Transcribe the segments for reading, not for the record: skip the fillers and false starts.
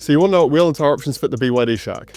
So you want to know what wheel and tyre options fit the BYD Shark?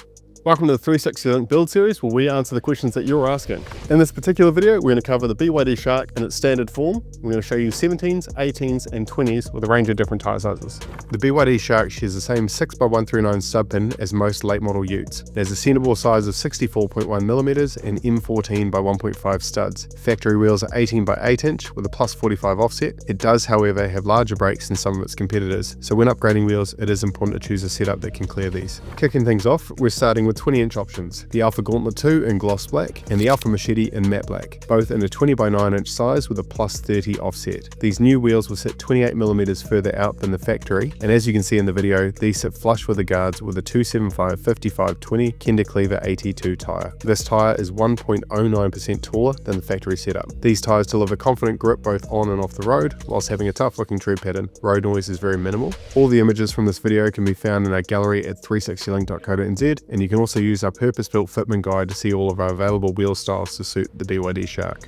Welcome to the 360 Link build series where we answer the questions that you're asking. In this particular video, we're going to cover the BYD Shark in its standard form. We're going to show you 17s, 18s and 20s with a range of different tyre sizes. The BYD Shark shares the same 6x139 stub pin as most late model utes. It has a centre-bore size of 64.1mm and M14 by 1.5 studs. Factory wheels are 18 by 8 inch with a plus 45 offset. It does, however, have larger brakes than some of its competitors, so when upgrading wheels, it is important to choose a setup that can clear these. Kicking things off, we're starting with 20-inch options, the Alpha Gauntlet 2 in gloss black and the Alpha Machete in matte black, both in a 20 by 9 inch size with a plus 30 offset. These new wheels will sit 28mm further out than the factory, and as you can see in the video, these sit flush with the guards with a 275/55/20 Kender Cleaver AT2 tyre. This tyre is 1.09% taller than the factory setup. These tyres deliver confident grip both on and off the road, whilst having a tough looking tread pattern. Road noise is very minimal. All the images from this video can be found in our gallery at 360link.co.nz, and you can also use our purpose-built fitment guide to see all of our available wheel styles to suit the BYD Shark.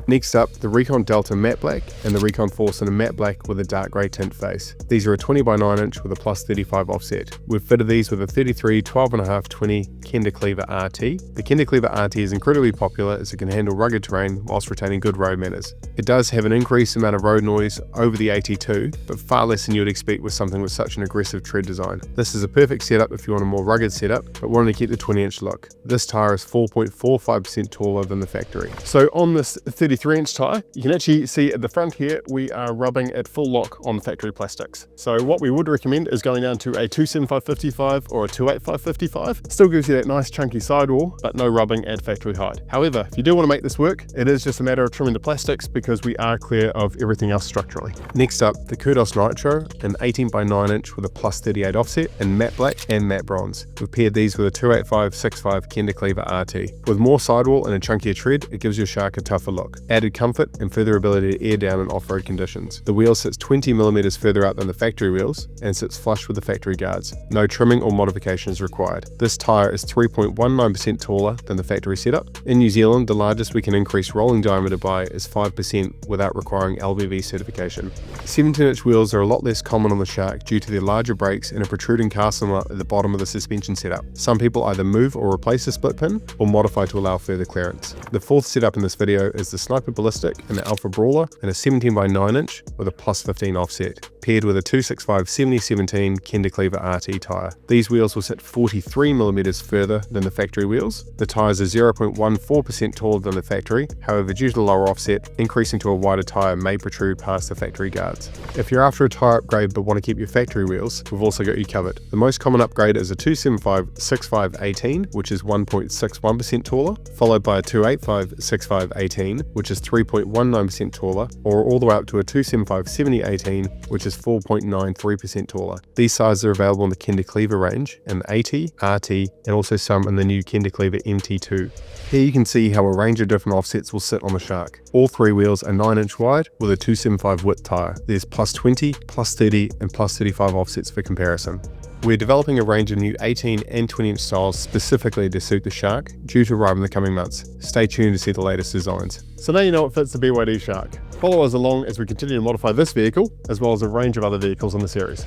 Next up, the Recon Delta matte black and the Recon Force in a matte black with a dark grey tint face. These are a 20 by 9 inch with a plus 35 offset. We've fitted these with a 33 12.5/20 Kender Cleaver RT. The Kender Cleaver RT is incredibly popular as it can handle rugged terrain whilst retaining good road manners. It does have an increased amount of road noise over the AT2, but far less than you would expect with something with such an aggressive tread design. This is a perfect setup if you want a more rugged setup, but wanting to keep the 20-inch look. This tyre is 4.45% taller than the factory. So on this 33-inch tyre, you can actually see at the front here, we are rubbing at full lock on the factory plastics. So what we would recommend is going down to a 275/55 or a 285/55. Still gives you that nice chunky sidewall, but no rubbing at factory height. However, if you do want to make this work, it is just a matter of trimming the plastics because we are clear of everything else structurally. Next up, the Kudos Nitro, an 18 by 9 inch with a plus 38 offset in matte black and matte bronze. We've paired these with a 285/65 Kender Cleaver RT. With more sidewall and a chunkier tread, it gives your Shark a tougher look. Added comfort and further ability to air down in off-road conditions. The wheel sits 20mm further out than the factory wheels and sits flush with the factory guards. No trimming or modification is required. This tyre is 3.19% taller than the factory setup. In New Zealand, the largest we can increase rolling diameter by is 5% without requiring LBV certification. 17-inch wheels are a lot less common on the Shark due to their larger brakes and a protruding cast nut at the bottom of the suspension setup. Some people either move or replace the split pin or modify to allow further clearance. The fourth setup in this video is the Sniper Ballistic and the Alpha Brawler in a 17 by 9 inch with a plus 15 offset, paired with a 265/70/17 Kender Cleaver RT tyre. These wheels will sit 43mm further than the factory wheels. The tyres are 0.14% taller than the factory, however due to the lower offset, increasing to a wider tyre may protrude past the factory guards. If you're after a tyre upgrade but want to keep your factory wheels, we've also got you covered. The most common upgrade is a 275/65/18, which is 1.61% taller, followed by a 285/65/18, which is 3.19% taller, or all the way up to a 275/70/18, which is 4.93% taller. These sizes are available in the Kender Cleaver range, in the AT, RT, and also some in the new Kender Cleaver MT2. Here you can see how a range of different offsets will sit on the Shark. All three wheels are 9 inch wide with a 275 width tyre. There's plus 20, plus 30, and plus 35 offsets for comparison. We're developing a range of new 18 and 20-inch styles specifically to suit the Shark, due to arrive in the coming months. Stay tuned to see the latest designs. So now you know what fits the BYD Shark. Follow us along as we continue to modify this vehicle, as well as a range of other vehicles in the series.